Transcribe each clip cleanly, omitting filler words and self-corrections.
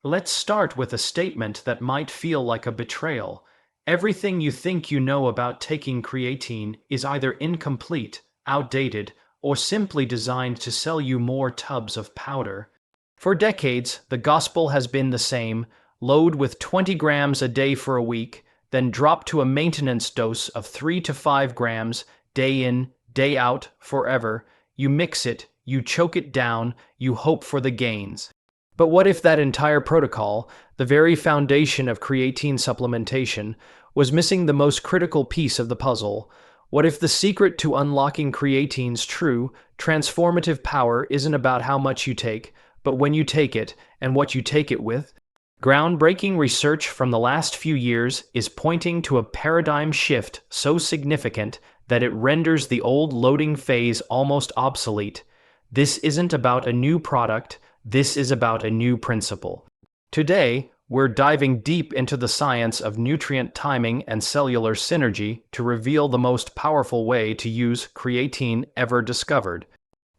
Let's start with a statement that might feel like a betrayal. Everything you think you know about taking creatine is either incomplete, outdated, or simply designed to sell you more tubs of powder. For decades, the gospel has been the same: load with 20 grams a day for a week, then drop to a maintenance dose of 3 to 5 grams, day in, day out, forever. You mix it, you choke it down, you hope for the gains. But what if that entire protocol, the very foundation of creatine supplementation, was missing the most critical piece of the puzzle? What if the secret to unlocking creatine's true, transformative power isn't about how much you take, but when you take it and what you take it with? Groundbreaking research from the last few years is pointing to a paradigm shift so significant that it renders the old loading phase almost obsolete. This isn't about a new product, this is about a new principle. Today, we're diving deep into the science of nutrient timing and cellular synergy to reveal the most powerful way to use creatine ever discovered.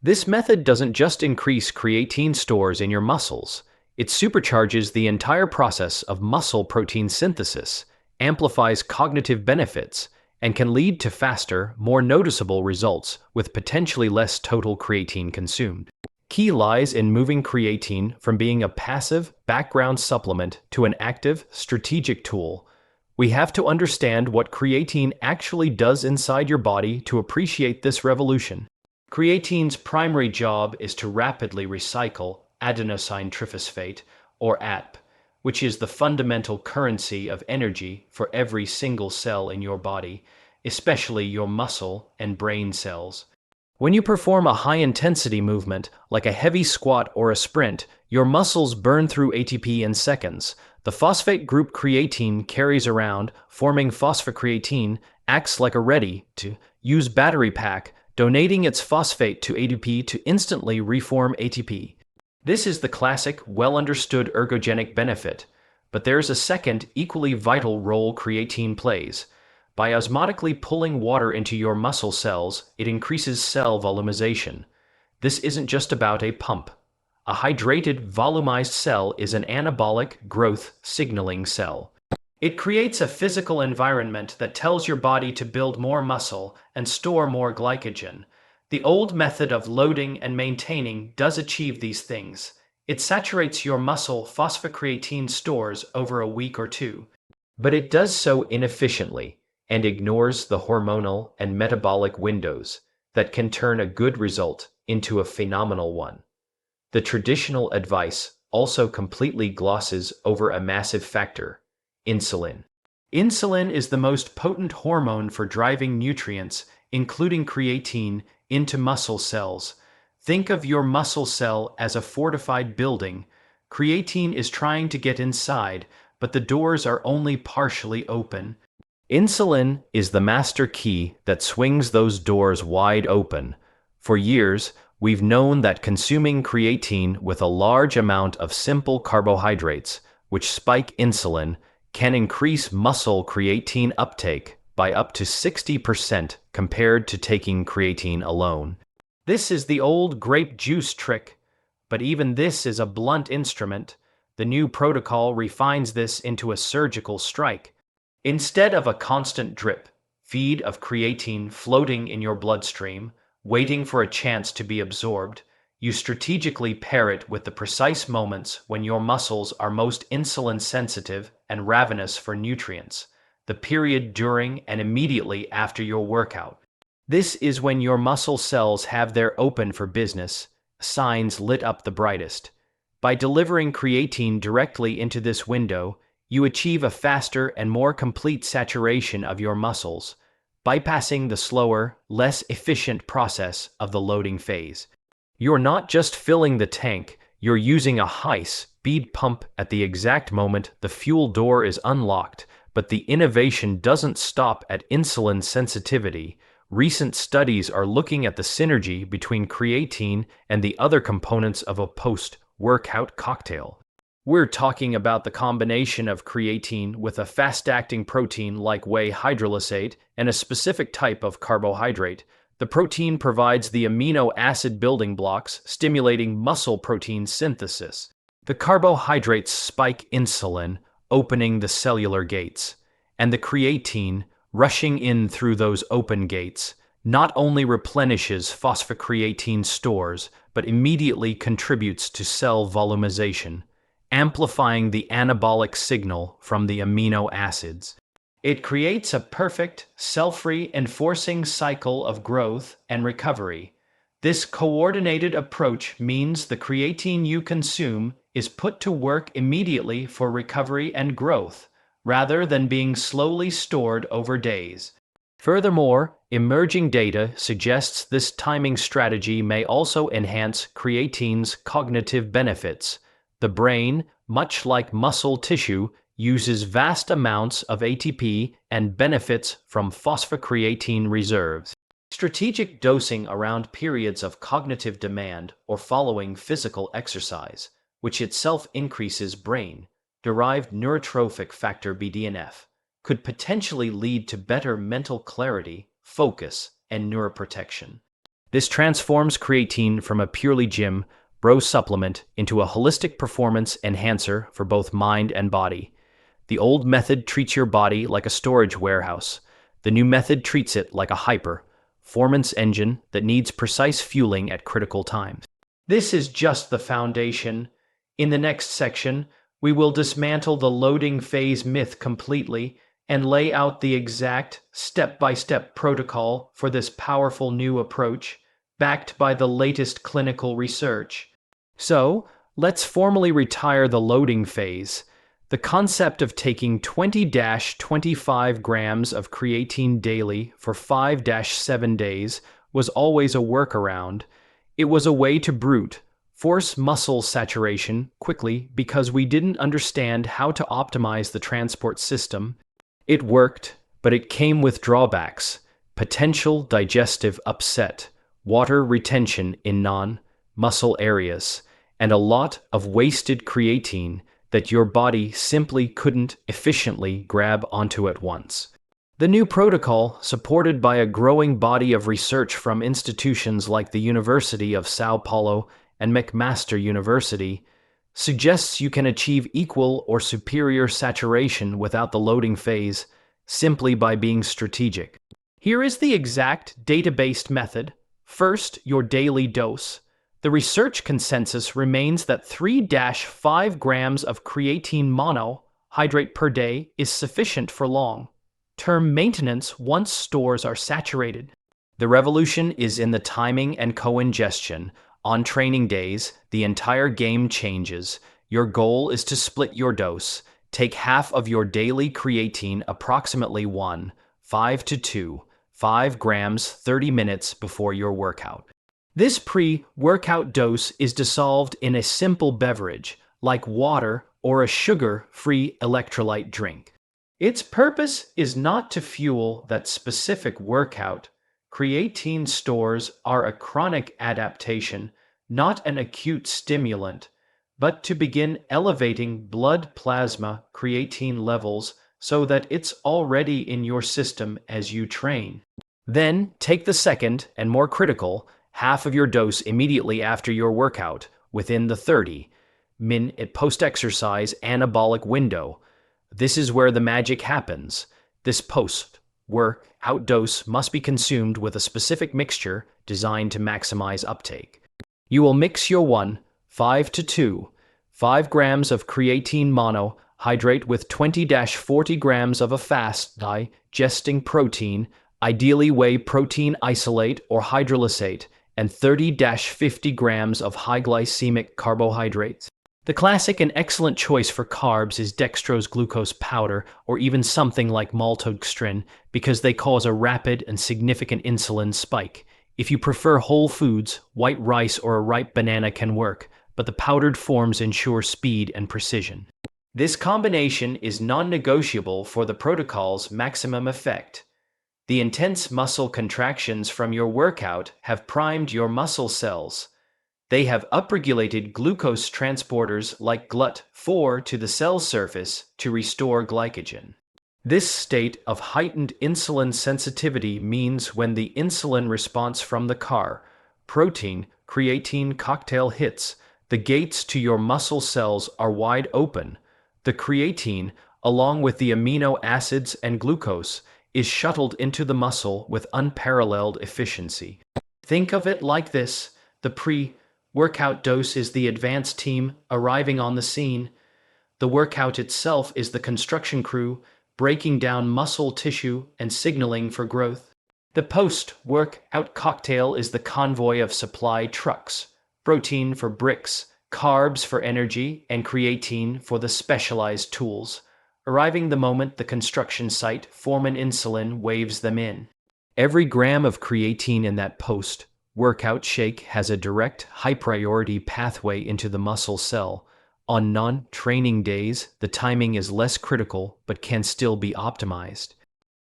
This method doesn't just increase creatine stores in your muscles, it supercharges the entire process of muscle protein synthesis, amplifies cognitive benefits, and can lead to faster, more noticeable results with potentially less total creatine consumed. Key lies in moving creatine from being a passive, background supplement to an active, strategic tool. We have to understand what creatine actually does inside your body to appreciate this revolution. Creatine's primary job is to rapidly recycle adenosine triphosphate, or ATP, which is the fundamental currency of energy for every single cell in your body, especially your muscle and brain cells. When you perform a high-intensity movement, like a heavy squat or a sprint, your muscles burn through ATP in seconds. The phosphate group creatine carries around, forming phosphocreatine, acts like a ready-to-use battery pack, donating its phosphate to ATP to instantly reform ATP. This is the classic, well-understood ergogenic benefit, but there's a second, equally vital role creatine plays. By osmotically pulling water into your muscle cells, it increases cell volumization. This isn't just about a pump. A hydrated, volumized cell is an anabolic growth signaling cell. It creates a physical environment that tells your body to build more muscle and store more glycogen. The old method of loading and maintaining does achieve these things. It saturates your muscle phosphocreatine stores over a week or two, but it does so inefficiently and ignores the hormonal and metabolic windows that can turn a good result into a phenomenal one. The traditional advice also completely glosses over a massive factor: insulin. Insulin is the most potent hormone for driving nutrients, including creatine, into muscle cells. Think of your muscle cell as a fortified building. Creatine is trying to get inside, but the doors are only partially open. Insulin is the master key that swings those doors wide open. For years, we've known that consuming creatine with a large amount of simple carbohydrates, which spike insulin, can increase muscle creatine uptake by up to 60% compared to taking creatine alone. This is the old grape juice trick, but even this is a blunt instrument. The new protocol refines this into a surgical strike. Instead of a constant drip, feed of creatine floating in your bloodstream, waiting for a chance to be absorbed, you strategically pair it with the precise moments when your muscles are most insulin sensitive and ravenous for nutrients, the period during and immediately after your workout. This is when your muscle cells have their open for business signs lit up the brightest. By delivering creatine directly into this window, you achieve a faster and more complete saturation of your muscles, bypassing the slower, less efficient process of the loading phase. You're not just filling the tank, you're using a high-speed pump at the exact moment the fuel door is unlocked, but the innovation doesn't stop at insulin sensitivity. Recent studies are looking at the synergy between creatine and the other components of a post-workout cocktail. We're talking about the combination of creatine with a fast-acting protein like whey hydrolysate and a specific type of carbohydrate. The protein provides the amino acid building blocks, stimulating muscle protein synthesis. The carbohydrates spike insulin, opening the cellular gates, and the creatine, rushing in through those open gates, not only replenishes phosphocreatine stores, but immediately contributes to cell volumization, amplifying the anabolic signal from the amino acids. It creates a perfect, self-reinforcing cycle of growth and recovery. This coordinated approach means the creatine you consume is put to work immediately for recovery and growth, rather than being slowly stored over days. Furthermore, emerging data suggests this timing strategy may also enhance creatine's cognitive benefits. The brain, much like muscle tissue, uses vast amounts of ATP and benefits from phosphocreatine reserves. Strategic dosing around periods of cognitive demand or following physical exercise, which itself increases brain-derived neurotrophic factor BDNF, could potentially lead to better mental clarity, focus, and neuroprotection. This transforms creatine from a purely gym, bro supplement into a holistic performance enhancer for both mind and body. The old method treats your body like a storage warehouse. The new method treats it like a hyper-performance engine that needs precise fueling at critical times. This is just the foundation. In the next section, we will dismantle the loading phase myth completely and lay out the exact step-by-step protocol for this powerful new approach, backed by the latest clinical research. So, let's formally retire the loading phase. The concept of taking 20-25 grams of creatine daily for 5-7 days was always a workaround. It was a way to brute force muscle saturation quickly because we didn't understand how to optimize the transport system. It worked, but it came with drawbacks: potential digestive upset, water retention in non-muscle areas, and a lot of wasted creatine that your body simply couldn't efficiently grab onto at once. The new protocol, supported by a growing body of research from institutions like the University of Sao Paulo and McMaster University, suggests you can achieve equal or superior saturation without the loading phase simply by being strategic. Here is the exact data-based method. First, your daily dose. The research consensus remains that 3-5 grams of creatine monohydrate per day is sufficient for long-term maintenance once stores are saturated. The revolution is in the timing and co-ingestion. On training days, the entire game changes. Your goal is to split your dose. Take half of your daily creatine, approximately 1.5 to 2.5 grams, 30 minutes before your workout. This pre-workout dose is dissolved in a simple beverage, like water or a sugar-free electrolyte drink. Its purpose is not to fuel that specific workout. Creatine stores are a chronic adaptation, not an acute stimulant, but to begin elevating blood plasma creatine levels so that it's already in your system as you train. Then take the second and more critical half of your dose immediately after your workout, within the 30-minute post-exercise anabolic window. This is where the magic happens. This post-workout dose must be consumed with a specific mixture designed to maximize uptake. You will mix your 1.5 to 2.5 grams of creatine monohydrate with 20-40 grams of a fast-digesting protein, ideally whey protein isolate or hydrolysate, and 30-50 grams of high-glycemic carbohydrates. The classic and excellent choice for carbs is dextrose glucose powder or even something like maltodextrin because they cause a rapid and significant insulin spike. If you prefer whole foods, white rice or a ripe banana can work, but the powdered forms ensure speed and precision. This combination is non-negotiable for the protocol's maximum effect. The intense muscle contractions from your workout have primed your muscle cells. They have upregulated glucose transporters like GLUT4 to the cell surface to restore glycogen. This state of heightened insulin sensitivity means when the insulin response from the protein creatine cocktail hits, The gates to your muscle cells are wide open. The creatine, along with the amino acids and glucose, is shuttled into the muscle with unparalleled efficiency. Think of it like this: the pre-workout dose is the advance team arriving on the scene. The workout itself is the construction crew, breaking down muscle tissue and signaling for growth. The post-workout cocktail is the convoy of supply trucks: protein for bricks, carbs for energy, and creatine for the specialized tools, arriving the moment the construction site foreman insulin waves them in. Every gram of creatine in that post-workout shake has a direct, high-priority pathway into the muscle cell. On non-training days, the timing is less critical but can still be optimized.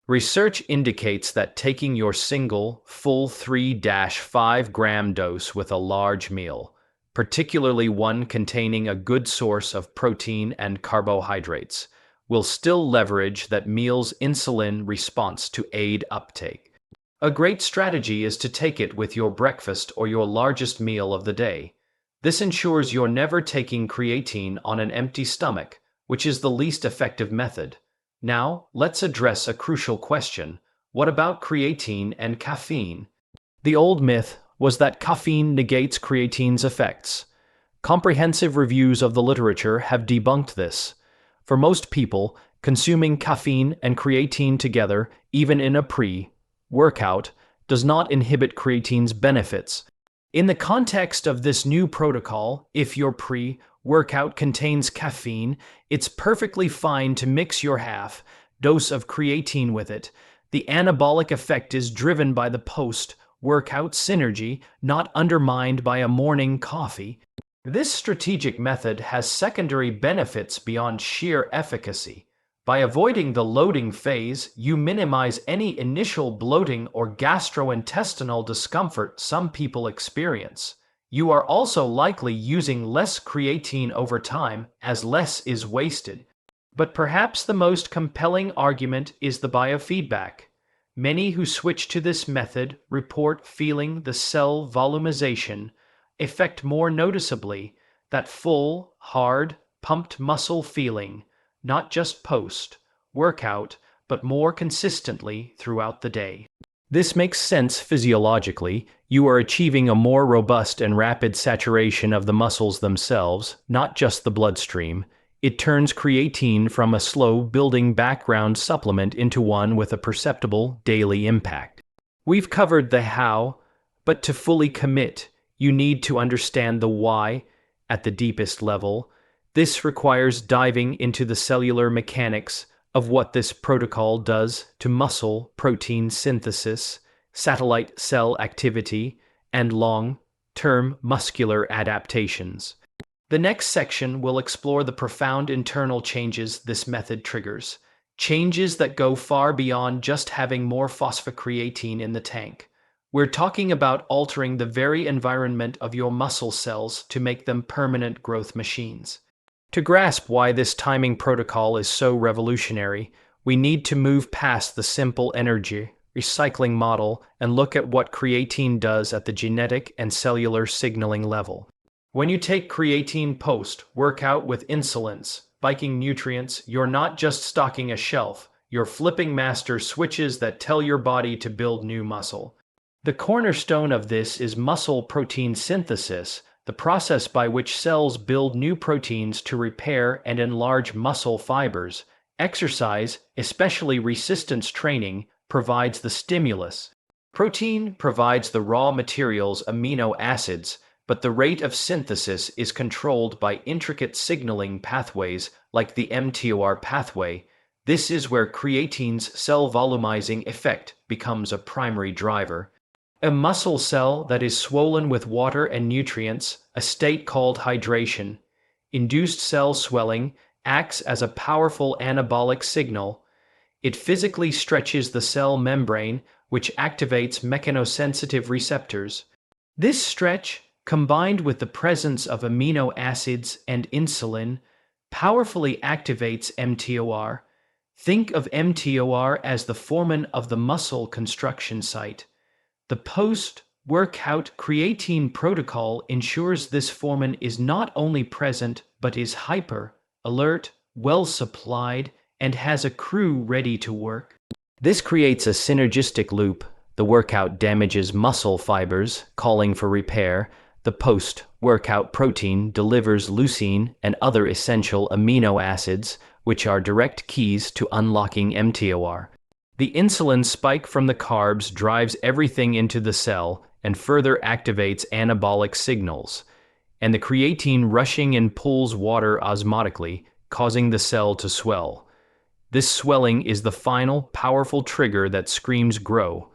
Research indicates that taking your single, full 3-5-gram dose with a large meal, particularly one containing a good source of protein and carbohydrates, will still leverage that meal's insulin response to aid uptake. A great strategy is to take it with your breakfast or your largest meal of the day. This ensures you're never taking creatine on an empty stomach, which is the least effective method. Now, let's address a crucial question. What about creatine and caffeine? The old myth was that caffeine negates creatine's effects. Comprehensive reviews of the literature have debunked this. For most people, consuming caffeine and creatine together, even in a pre-workout, does not inhibit creatine's benefits. In the context of this new protocol, if your pre-workout contains caffeine, it's perfectly fine to mix your half-dose of creatine with it. The anabolic effect is driven by the post-workout synergy, not undermined by a morning coffee. This strategic method has secondary benefits beyond sheer efficacy. By avoiding the loading phase, you minimize any initial bloating or gastrointestinal discomfort some people experience. You are also likely using less creatine over time, as less is wasted. But perhaps the most compelling argument is the biofeedback. Many who switch to this method report feeling the cell volumization effect more noticeably, that full, hard, pumped muscle feeling, not just post-workout, but more consistently throughout the day. This makes sense physiologically. You are achieving a more robust and rapid saturation of the muscles themselves, not just the bloodstream. It turns creatine from a slow-building background supplement into one with a perceptible daily impact. We've covered the how, but to fully commit, you need to understand the why at the deepest level. This requires diving into the cellular mechanics of what this protocol does to muscle protein synthesis, satellite cell activity, and long-term muscular adaptations. The next section will explore the profound internal changes this method triggers, changes that go far beyond just having more phosphocreatine in the tank. We're talking about altering the very environment of your muscle cells to make them permanent growth machines. To grasp why this timing protocol is so revolutionary, we need to move past the simple energy recycling model and look at what creatine does at the genetic and cellular signaling level. When you take creatine post-workout with insulins, spiking nutrients, you're not just stocking a shelf, you're flipping master switches that tell your body to build new muscle. The cornerstone of this is muscle protein synthesis, the process by which cells build new proteins to repair and enlarge muscle fibers. Exercise, especially resistance training, provides the stimulus. Protein provides the raw materials, amino acids, but the rate of synthesis is controlled by intricate signaling pathways like the mTOR pathway. This is where creatine's cell volumizing effect becomes a primary driver. A muscle cell that is swollen with water and nutrients, a state called hydration, induced cell swelling, acts as a powerful anabolic signal. It physically stretches the cell membrane, which activates mechanosensitive receptors. This stretch, combined with the presence of amino acids and insulin, powerfully activates mTOR. Think of mTOR as the foreman of the muscle construction site. The Workout creatine protocol ensures this hormone is not only present but is hyper, alert, well supplied, and has a crew ready to work. This creates a synergistic loop. The workout damages muscle fibers, calling for repair. The post-workout protein delivers leucine and other essential amino acids, which are direct keys to unlocking mTOR. The insulin spike from the carbs drives everything into the cell and further activates anabolic signals. And the creatine rushing in pulls water osmotically, causing the cell to swell. This swelling is the final, powerful trigger that screams grow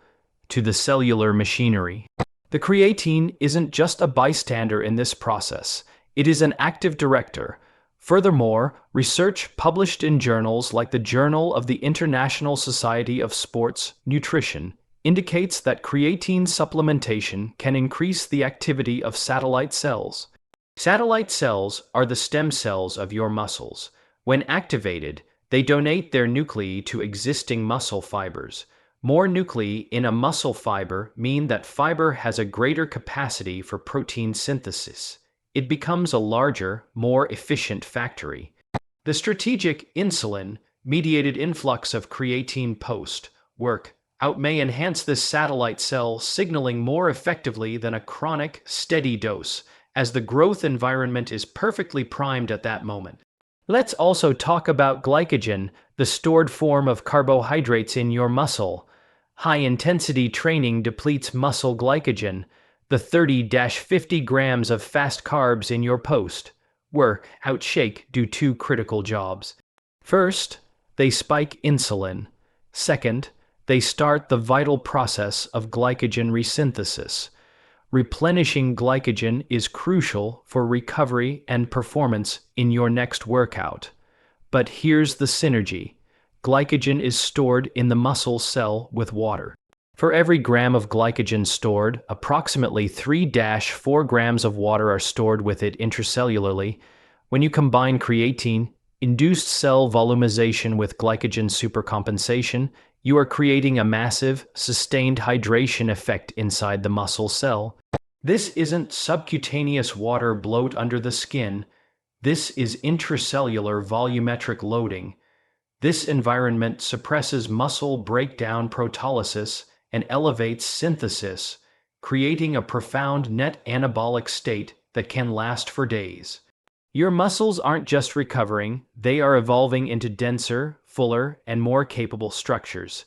to the cellular machinery. The creatine isn't just a bystander in this process, it is an active director. Furthermore, research published in journals like the Journal of the International Society of Sports Nutrition indicates that creatine supplementation can increase the activity of satellite cells. Satellite cells are the stem cells of your muscles. When activated, they donate their nuclei to existing muscle fibers. More nuclei in a muscle fiber mean that fiber has a greater capacity for protein synthesis. It becomes a larger, more efficient factory. The strategic insulin-mediated influx of creatine post-workout may enhance this satellite cell signaling more effectively than a chronic, steady dose, as the growth environment is perfectly primed at that moment. Let's also talk about glycogen, the stored form of carbohydrates in your muscle. High-intensity training depletes muscle glycogen, the 30-50 grams of fast carbs in your post-workout shake do two critical jobs. First, they spike insulin. Second, they start the vital process of glycogen resynthesis. Replenishing glycogen is crucial for recovery and performance in your next workout. But here's the synergy. Glycogen is stored in the muscle cell with water. For every gram of glycogen stored, approximately 3-4 grams of water are stored with it intracellularly. When you combine creatine-induced cell volumization with glycogen supercompensation, you are creating a massive, sustained hydration effect inside the muscle cell. This isn't subcutaneous water bloat under the skin. This is intracellular volumetric loading. This environment suppresses muscle breakdown proteolysis and elevates synthesis, creating a profound net anabolic state that can last for days. Your muscles aren't just recovering, they are evolving into denser, fuller, and more capable structures.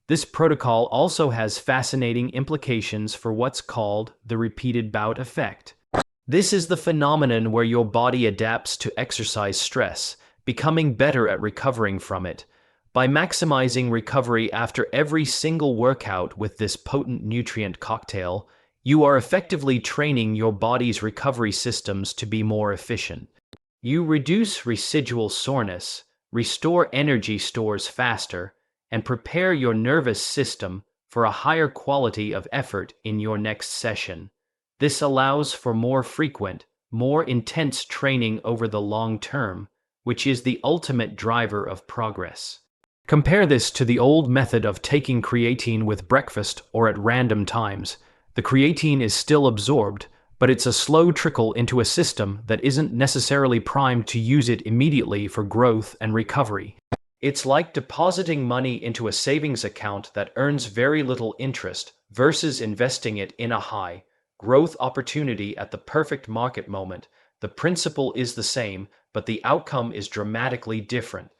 This protocol also has fascinating implications for what's called the repeated bout effect. This is the phenomenon where your body adapts to exercise stress, becoming better at recovering from it. By maximizing recovery after every single workout with this potent nutrient cocktail, you are effectively training your body's recovery systems to be more efficient. You reduce residual soreness, restore energy stores faster, and prepare your nervous system for a higher quality of effort in your next session. This allows for more frequent, more intense training over the long term, which is the ultimate driver of progress. Compare this to the old method of taking creatine with breakfast or at random times. The creatine is still absorbed, but it's a slow trickle into a system that isn't necessarily primed to use it immediately for growth and recovery. It's like depositing money into a savings account that earns very little interest versus investing it in a high growth opportunity at the perfect market moment. The principle is the same, but the outcome is dramatically different.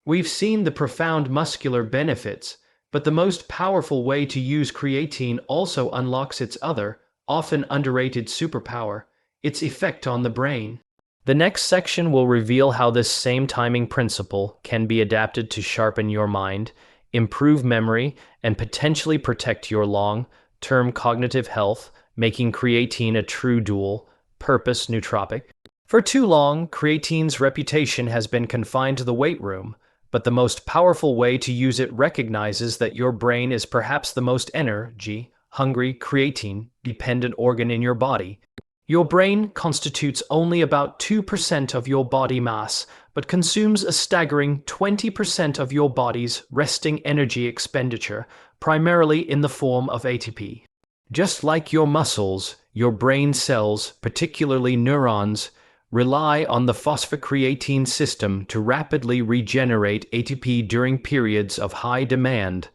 We've seen the profound muscular benefits, but the most powerful way to use creatine also unlocks its other, often underrated superpower, its effect on the brain. The next section will reveal how this same timing principle can be adapted to sharpen your mind, improve memory, and potentially protect your long-term cognitive health, making creatine a true dual-purpose nootropic. For too long, creatine's reputation has been confined to the weight room, but the most powerful way to use it recognizes that your brain is perhaps the most energy-hungry, creatine-dependent organ in your body. Your brain constitutes only about 2% of your body mass, but consumes a staggering 20% of your body's resting energy expenditure, primarily in the form of ATP. Just like your muscles, your brain cells, particularly neurons, rely on the phosphocreatine system to rapidly regenerate ATP during periods of high demand,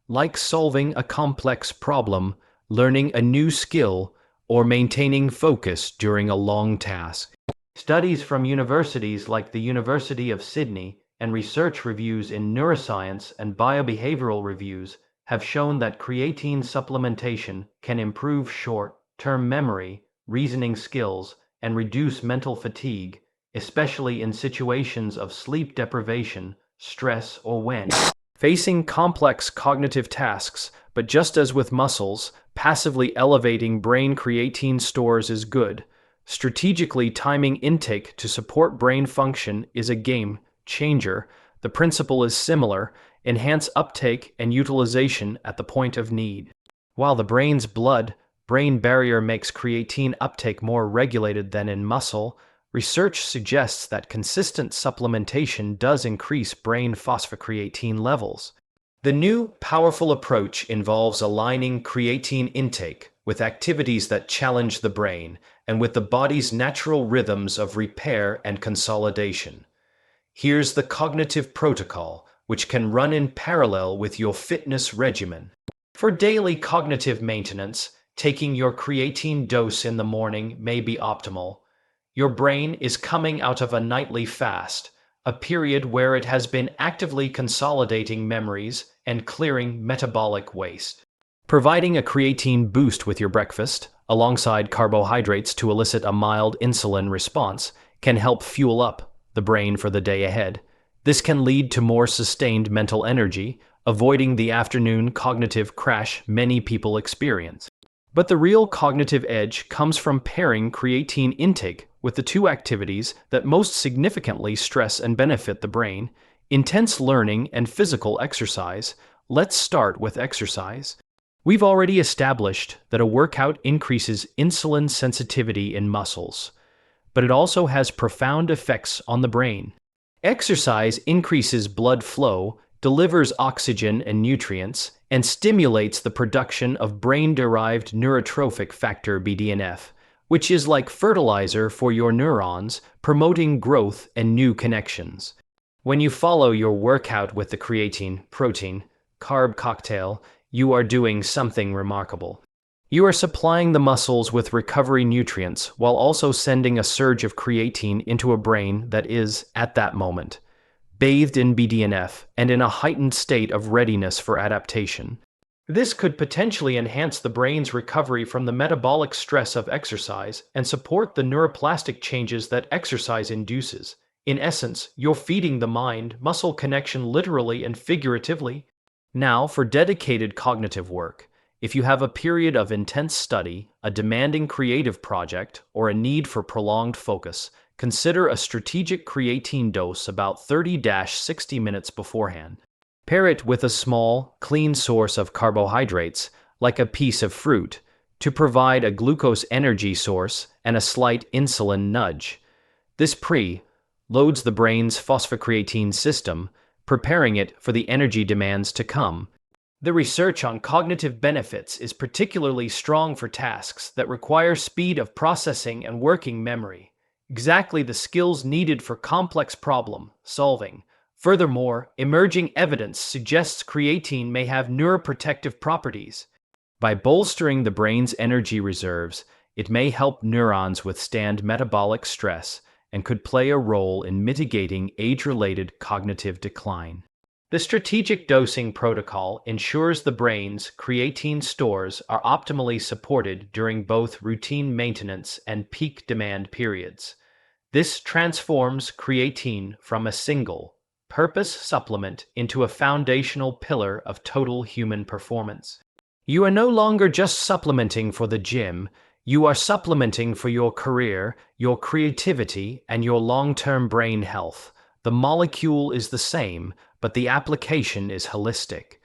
like solving a complex problem, learning a new skill, or maintaining focus during a long task. Studies from universities like the University of Sydney and research reviews in neuroscience and biobehavioral reviews have shown that creatine supplementation can improve short-term memory, reasoning skills, and reduce mental fatigue, especially in situations of sleep deprivation, stress, or when facing complex cognitive tasks. But just as with muscles, passively elevating brain creatine stores is good. Strategically timing intake to support brain function is a game changer. The principle is similar: enhance uptake and utilization at the point of need. While the brain's blood-brain barrier makes creatine uptake more regulated than in muscle, research suggests that consistent supplementation does increase brain phosphocreatine levels. The new, powerful approach involves aligning creatine intake with activities that challenge the brain and with the body's natural rhythms of repair and consolidation. Here's the cognitive protocol, which can run in parallel with your fitness regimen. For daily cognitive maintenance, taking your creatine dose in the morning may be optimal. Your brain is coming out of a nightly fast, a period where it has been actively consolidating memories and clearing metabolic waste. Providing a creatine boost with your breakfast, alongside carbohydrates to elicit a mild insulin response, can help fuel up the brain for the day ahead. This can lead to more sustained mental energy, avoiding the afternoon cognitive crash many people experience. But the real cognitive edge comes from pairing creatine intake with the two activities that most significantly stress and benefit the brain: intense learning and physical exercise. Let's start with exercise. We've already established that a workout increases insulin sensitivity in muscles, but it also has profound effects on the brain. Exercise increases blood flow, delivers oxygen and nutrients, and stimulates the production of brain-derived neurotrophic factor BDNF, which is like fertilizer for your neurons, promoting growth and new connections. When you follow your workout with the creatine, protein, carb cocktail, you are doing something remarkable. You are supplying the muscles with recovery nutrients while also sending a surge of creatine into a brain that is, at that moment, bathed in BDNF and in a heightened state of readiness for adaptation. This could potentially enhance the brain's recovery from the metabolic stress of exercise and support the neuroplastic changes that exercise induces. In essence, you're feeding the mind-muscle connection literally and figuratively. Now, for dedicated cognitive work. If you have a period of intense study, a demanding creative project, or a need for prolonged focus, consider a strategic creatine dose about 30-60 minutes beforehand. Pair it with a small, clean source of carbohydrates, like a piece of fruit, to provide a glucose energy source and a slight insulin nudge. This loads the brain's phosphocreatine system, preparing it for the energy demands to come. The research on cognitive benefits is particularly strong for tasks that require speed of processing and working memory, exactly the skills needed for complex problem solving. Furthermore, emerging evidence suggests creatine may have neuroprotective properties. By bolstering the brain's energy reserves, it may help neurons withstand metabolic stress and could play a role in mitigating age-related cognitive decline. The strategic dosing protocol ensures the brain's creatine stores are optimally supported during both routine maintenance and peak demand periods. This transforms creatine from a single-purpose supplement into a foundational pillar of total human performance. You are no longer just supplementing for the gym. You are supplementing for your career, your creativity, and your long-term brain health. The molecule is the same, but the application is holistic.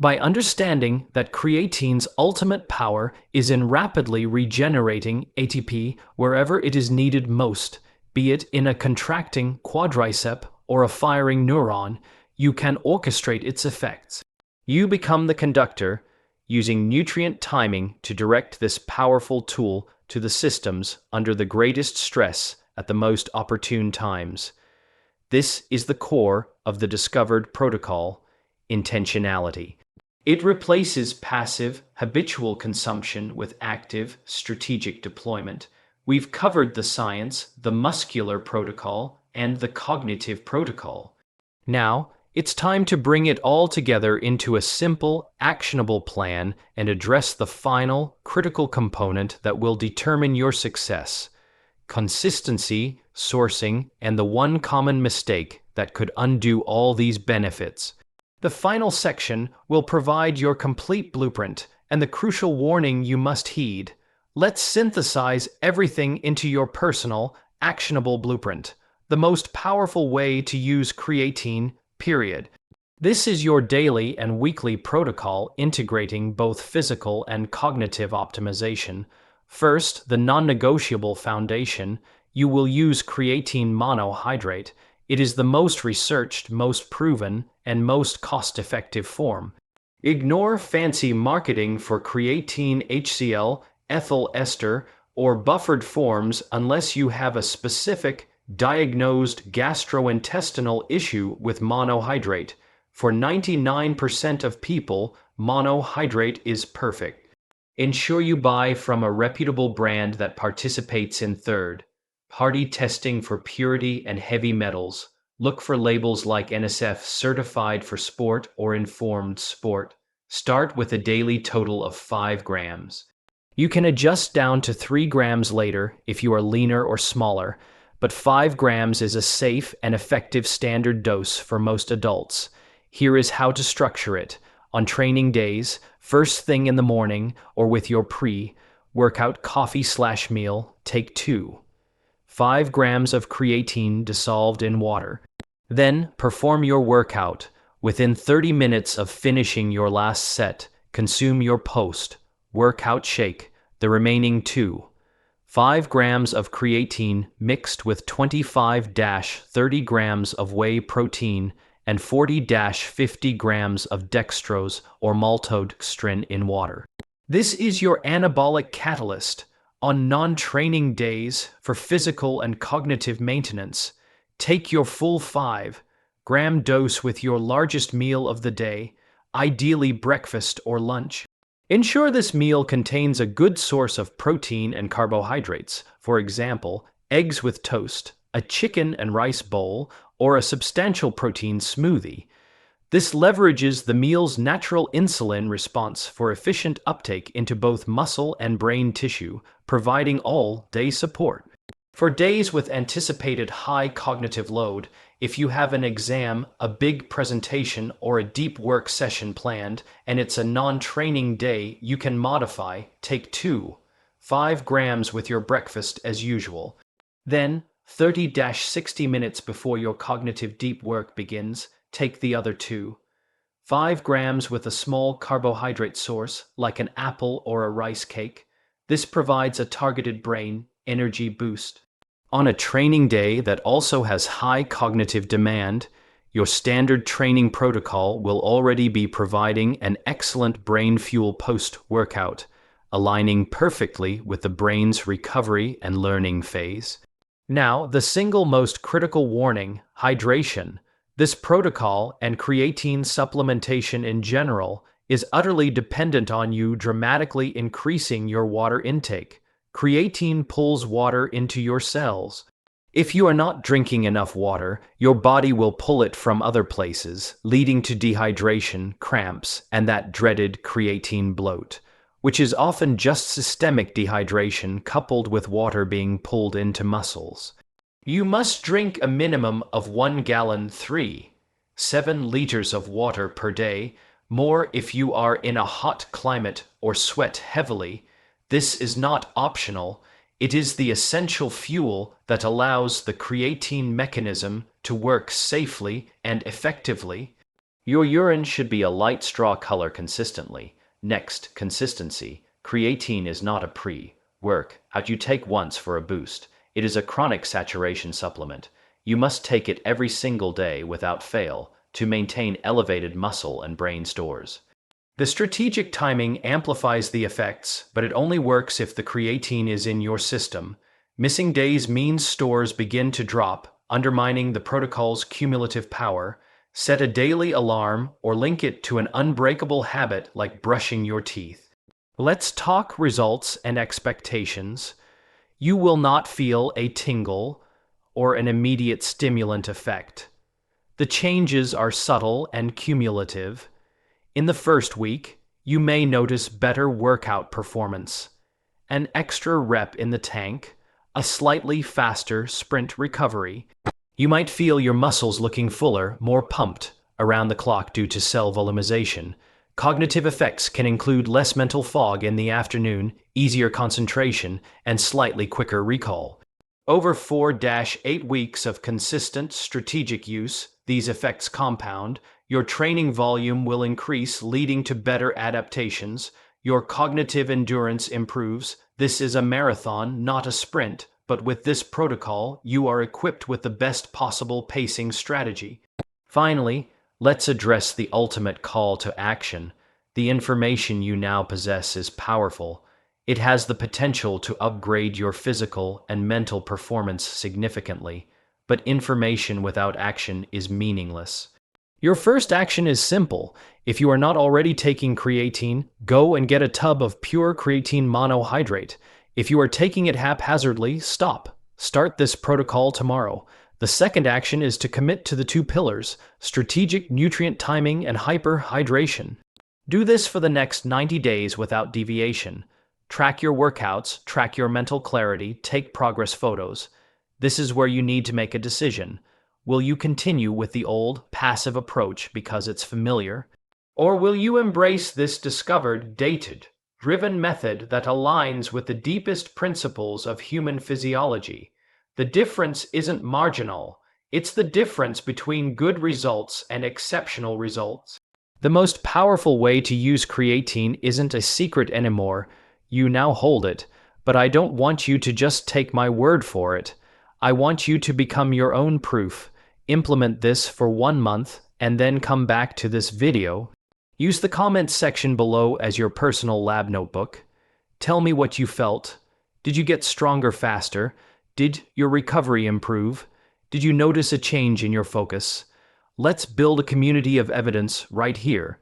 By understanding that creatine's ultimate power is in rapidly regenerating ATP wherever it is needed most, be it in a contracting quadricep or a firing neuron, you can orchestrate its effects. You become the conductor, using nutrient timing to direct this powerful tool to the systems under the greatest stress at the most opportune times. This is the core of the discovered protocol: intentionality. It replaces passive, habitual consumption with active, strategic deployment. We've covered the science, the muscular protocol, and the cognitive protocol. Now, it's time to bring it all together into a simple, actionable plan and address the final, critical component that will determine your success: consistency, sourcing, and the one common mistake that could undo all these benefits. The final section will provide your complete blueprint and the crucial warning you must heed. Let's synthesize everything into your personal, actionable blueprint, the most powerful way to use creatine, period. This is your daily and weekly protocol integrating both physical and cognitive optimization. First, the non-negotiable foundation: you will use creatine monohydrate. It is the most researched, most proven, and most cost-effective form. Ignore fancy marketing for creatine HCl, ethyl ester, or buffered forms unless you have a specific, diagnosed gastrointestinal issue with monohydrate. For 99% of people, monohydrate is perfect. Ensure you buy from a reputable brand that participates in third-party testing for purity and heavy metals. Look for labels like NSF certified for sport or informed sport. Start with a daily total of 5 grams. You can adjust down to 3 grams later if you are leaner or smaller, but 5 grams is a safe and effective standard dose for most adults. Here is how to structure it. On training days, first thing in the morning, or with your pre-workout coffee/meal, take 5 grams of creatine dissolved in water. Then, perform your workout. Within 30 minutes of finishing your last set, consume your post-workout shake, the remaining 5 grams of creatine mixed with 25-30 grams of whey protein and 40-50 grams of dextrose or maltodextrin in water. This is your anabolic catalyst. On non-training days for physical and cognitive maintenance, take your full 5-gram dose with your largest meal of the day, ideally breakfast or lunch. Ensure this meal contains a good source of protein and carbohydrates, for example, eggs with toast, a chicken and rice bowl, or a substantial protein smoothie. This leverages the meal's natural insulin response for efficient uptake into both muscle and brain tissue, providing all-day support. For days with anticipated high cognitive load, if you have an exam, a big presentation, or a deep work session planned, and it's a non-training day, you can modify, take 5 grams with your breakfast as usual. Then, 30-60 minutes before your cognitive deep work begins, take the other 5 grams with a small carbohydrate source, like an apple or a rice cake. This provides a targeted brain energy boost. On a training day that also has high cognitive demand, your standard training protocol will already be providing an excellent brain fuel post-workout, aligning perfectly with the brain's recovery and learning phase. Now, the single most critical warning: hydration. This protocol, and creatine supplementation in general, is utterly dependent on you dramatically increasing your water intake. Creatine pulls water into your cells. If you are not drinking enough water, your body will pull it from other places, leading to dehydration, cramps, and that dreaded creatine bloat, which is often just systemic dehydration coupled with water being pulled into muscles. You must drink a minimum of 1 gallon 7 liters of water per day, more if you are in a hot climate or sweat heavily. This is not optional. It is the essential fuel that allows the creatine mechanism to work safely and effectively. Your urine should be a light straw color consistently. Next, consistency. Creatine is not a pre-workout you take once for a boost. It is a chronic saturation supplement. You must take it every single day without fail to maintain elevated muscle and brain stores. The strategic timing amplifies the effects, but it only works if the creatine is in your system. Missing days means stores begin to drop, undermining the protocol's cumulative power. Set a daily alarm or link it to an unbreakable habit like brushing your teeth. Let's talk results and expectations. You will not feel a tingle or an immediate stimulant effect. The changes are subtle and cumulative. In the first week, you may notice better workout performance, an extra rep in the tank, a slightly faster sprint recovery. You might feel your muscles looking fuller, more pumped around the clock due to cell volumization. Cognitive effects can include less mental fog in the afternoon, easier concentration, and slightly quicker recall. Over 4-8 weeks of consistent strategic use, these effects compound. Your training volume will increase, leading to better adaptations. Your cognitive endurance improves. This is a marathon, not a sprint, but with this protocol, you are equipped with the best possible pacing strategy. Finally, let's address the ultimate call to action. The information you now possess is powerful. It has the potential to upgrade your physical and mental performance significantly, but information without action is meaningless. Your first action is simple. If you are not already taking creatine, go and get a tub of pure creatine monohydrate. If you are taking it haphazardly, stop. Start this protocol tomorrow. The second action is to commit to the 2 pillars: strategic nutrient timing and hyperhydration. Do this for the next 90 days without deviation. Track your workouts, track your mental clarity, take progress photos. This is where you need to make a decision. Will you continue with the old, passive approach because it's familiar? Or will you embrace this discovered, data-driven method that aligns with the deepest principles of human physiology? The difference isn't marginal. It's the difference between good results and exceptional results. The most powerful way to use creatine isn't a secret anymore. You now hold it, but I don't want you to just take my word for it. I want you to become your own proof. Implement this for 1 month and then come back to this video. Use the comments section below as your personal lab notebook. Tell me what you felt. Did you get stronger faster? Did your recovery improve? Did you notice a change in your focus? Let's build a community of evidence right here.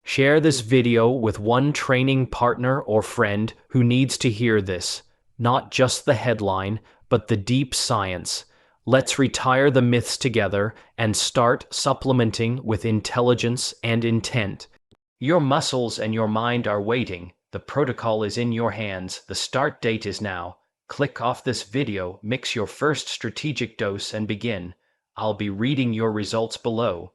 Share this video with one training partner or friend who needs to hear this. Not just the headline, but the deep science. Let's retire the myths together and start supplementing with intelligence and intent. Your muscles and your mind are waiting. The protocol is in your hands. The start date is now. Click off this video, mix your first strategic dose, and begin. I'll be reading your results below.